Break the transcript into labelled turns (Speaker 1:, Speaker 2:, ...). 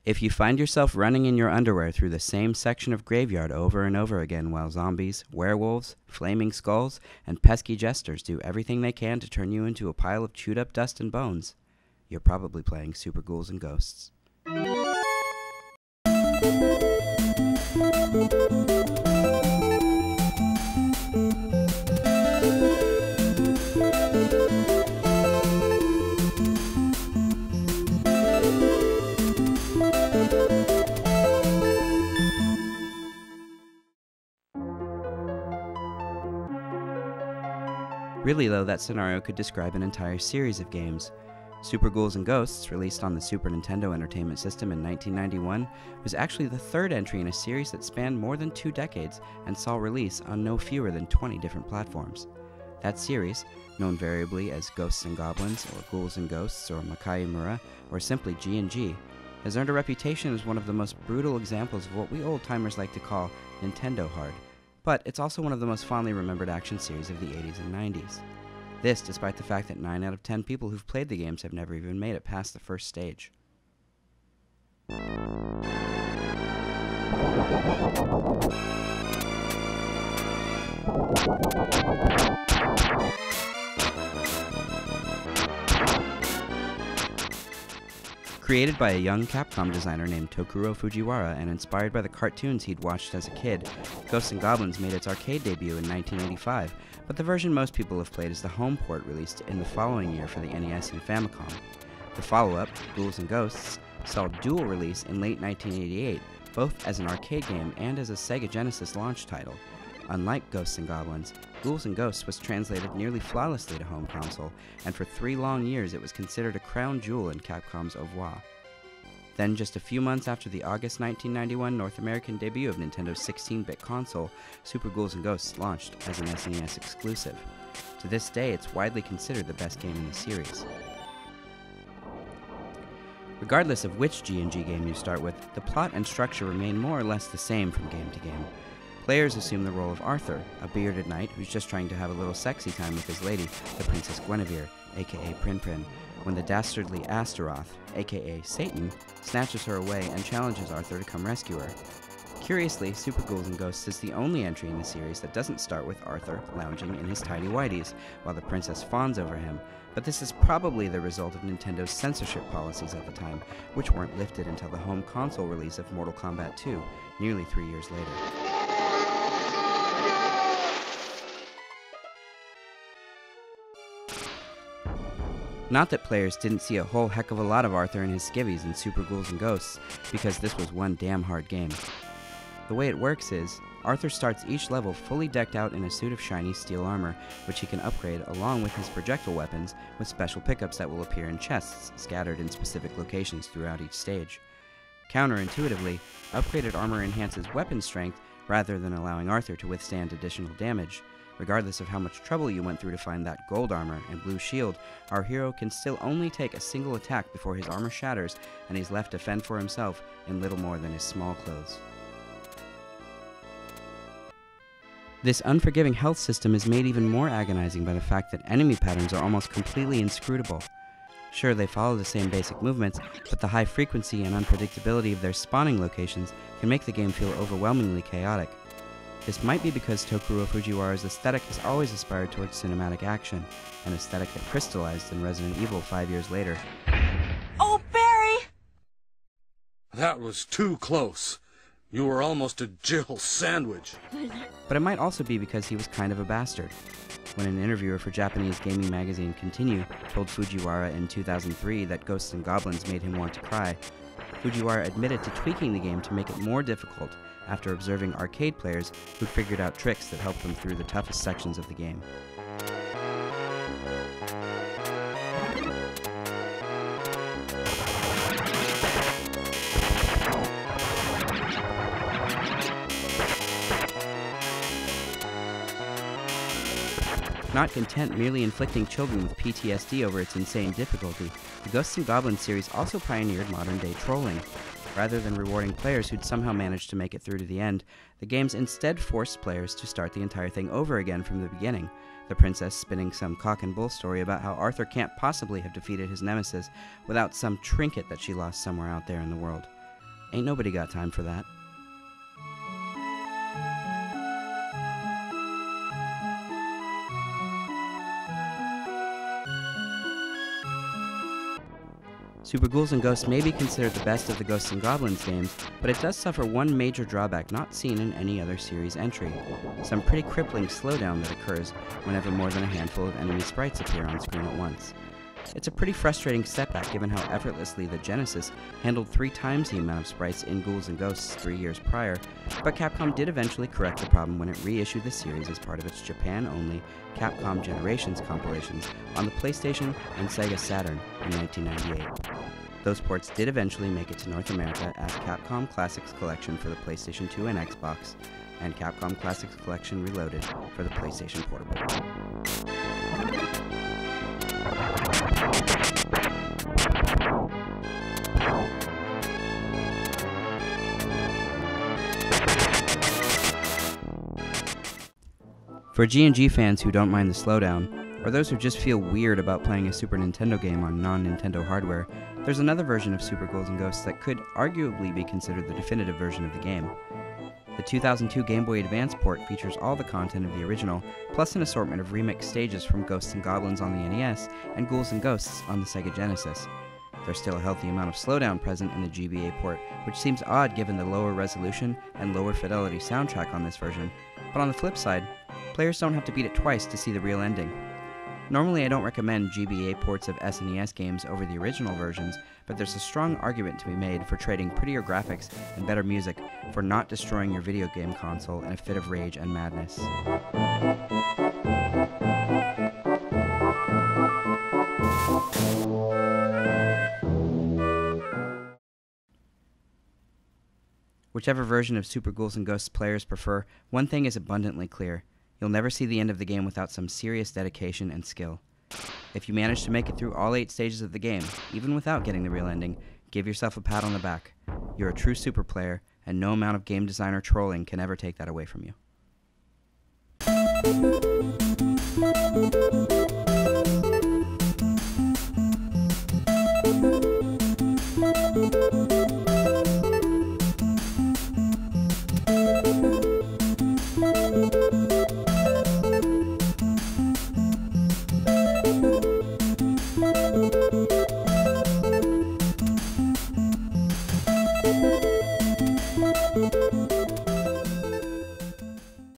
Speaker 1: If you find yourself running in your underwear through the same section of graveyard over and over again while zombies, werewolves, flaming skulls, and pesky jesters do everything they can to turn you into a pile of chewed up dust and bones, you're probably playing Super Ghouls and Ghosts. Really, though, that scenario could describe an entire series of games. Super Ghouls and Ghosts, released on the Super Nintendo Entertainment System in 1991, was actually the third entry in a series that spanned more than 2 decades and saw release on no fewer than 20 different platforms. That series, known variably as Ghosts and Goblins, or Ghouls and Ghosts, or Makai Mura, or simply G&G, has earned a reputation as one of the most brutal examples of what we old-timers like to call Nintendo hard. But it's also one of the most fondly remembered action series of the 80s and 90s. This despite the fact that 9 out of 10 people who've played the games have never even made it past the first stage. Created by a young Capcom designer named Tokuro Fujiwara and inspired by the cartoons he'd watched as a kid, Ghosts and Goblins made its arcade debut in 1985, but the version most people have played is the home port released in the following year for the NES and Famicom. The follow-up, Ghouls and Ghosts, saw dual release in late 1988, both as an arcade game and as a Sega Genesis launch title. Unlike Ghosts and Goblins, Ghouls and Ghosts was translated nearly flawlessly to home console, and for 3 long years it was considered a crown jewel in Capcom's oeuvre. Then, just a few months after the August 1991 North American debut of Nintendo's 16-bit console, Super Ghouls and Ghosts launched as an SNES exclusive. To this day, it's widely considered the best game in the series. Regardless of which G&G game you start with, the plot and structure remain more or less the same from game to game. Players assume the role of Arthur, a bearded knight who's just trying to have a little sexy time with his lady, the Princess Guinevere, aka Prin Prin, when the dastardly Astaroth, aka Satan, snatches her away and challenges Arthur to come rescue her. Curiously, Super Ghouls and Ghosts is the only entry in the series that doesn't start with Arthur lounging in his tidy whities, while the princess fawns over him, but this is probably the result of Nintendo's censorship policies at the time, which weren't lifted until the home console release of Mortal Kombat 2, nearly 3 years later. Not that players didn't see a whole heck of a lot of Arthur and his skivvies in Super Ghouls and Ghosts, because this was one damn hard game. The way it works is, Arthur starts each level fully decked out in a suit of shiny steel armor, which he can upgrade along with his projectile weapons with special pickups that will appear in chests scattered in specific locations throughout each stage. Counterintuitively, upgraded armor enhances weapon strength rather than allowing Arthur to withstand additional damage. Regardless of how much trouble you went through to find that gold armor and blue shield, our hero can still only take a single attack before his armor shatters and he's left to fend for himself in little more than his small clothes. This unforgiving health system is made even more agonizing by the fact that enemy patterns are almost completely inscrutable. Sure, they follow the same basic movements, but the high frequency and unpredictability of their spawning locations can make the game feel overwhelmingly chaotic. This might be because Tokuro Fujiwara's aesthetic has always aspired towards cinematic action, an aesthetic that crystallized in Resident Evil 5 years later.
Speaker 2: Oh, Barry!
Speaker 3: That was too close. You were almost a Jill sandwich.
Speaker 1: But it might also be because he was kind of a bastard. When an interviewer for Japanese gaming magazine Continue told Fujiwara in 2003 that Ghosts and Goblins made him want to cry, Fujiwara admitted to tweaking the game to make it more difficult after observing arcade players who figured out tricks that helped them through the toughest sections of the game. Not content merely inflicting children with PTSD over its insane difficulty, the Ghosts and Goblins series also pioneered modern-day trolling. Rather than rewarding players who'd somehow managed to make it through to the end, the games instead forced players to start the entire thing over again from the beginning, the princess spinning some cock-and-bull story about how Arthur can't possibly have defeated his nemesis without some trinket that she lost somewhere out there in the world. Ain't nobody got time for that. Super Ghouls and Ghosts may be considered the best of the Ghosts and Goblins games, but it does suffer one major drawback not seen in any other series entry: some pretty crippling slowdown that occurs whenever more than a handful of enemy sprites appear on screen at once. It's a pretty frustrating setback given how effortlessly the Genesis handled 3 times the amount of sprites in Ghouls and Ghosts 3 years prior, but Capcom did eventually correct the problem when it reissued the series as part of its Japan-only Capcom Generations compilations on the PlayStation and Sega Saturn in 1998. Those ports did eventually make it to North America as Capcom Classics Collection for the PlayStation 2 and Xbox, and Capcom Classics Collection Reloaded for the PlayStation Portable. For G&G fans who don't mind the slowdown, or those who just feel weird about playing a Super Nintendo game on non-Nintendo hardware, there's another version of Super Ghouls and Ghosts that could arguably be considered the definitive version of the game. The 2002 Game Boy Advance port features all the content of the original, plus an assortment of remixed stages from Ghosts and Goblins on the NES and Ghouls and Ghosts on the Sega Genesis. There's still a healthy amount of slowdown present in the GBA port, which seems odd given the lower resolution and lower fidelity soundtrack on this version, but on the flip side, players don't have to beat it twice to see the real ending. Normally I don't recommend GBA ports of SNES games over the original versions, but there's a strong argument to be made for trading prettier graphics and better music for not destroying your video game console in a fit of rage and madness. Whichever version of Super Ghouls and Ghosts players prefer, one thing is abundantly clear. You'll never see the end of the game without some serious dedication and skill. If you manage to make it through all 8 stages of the game, even without getting the real ending, give yourself a pat on the back. You're a true super player, and no amount of game designer trolling can ever take that away from you.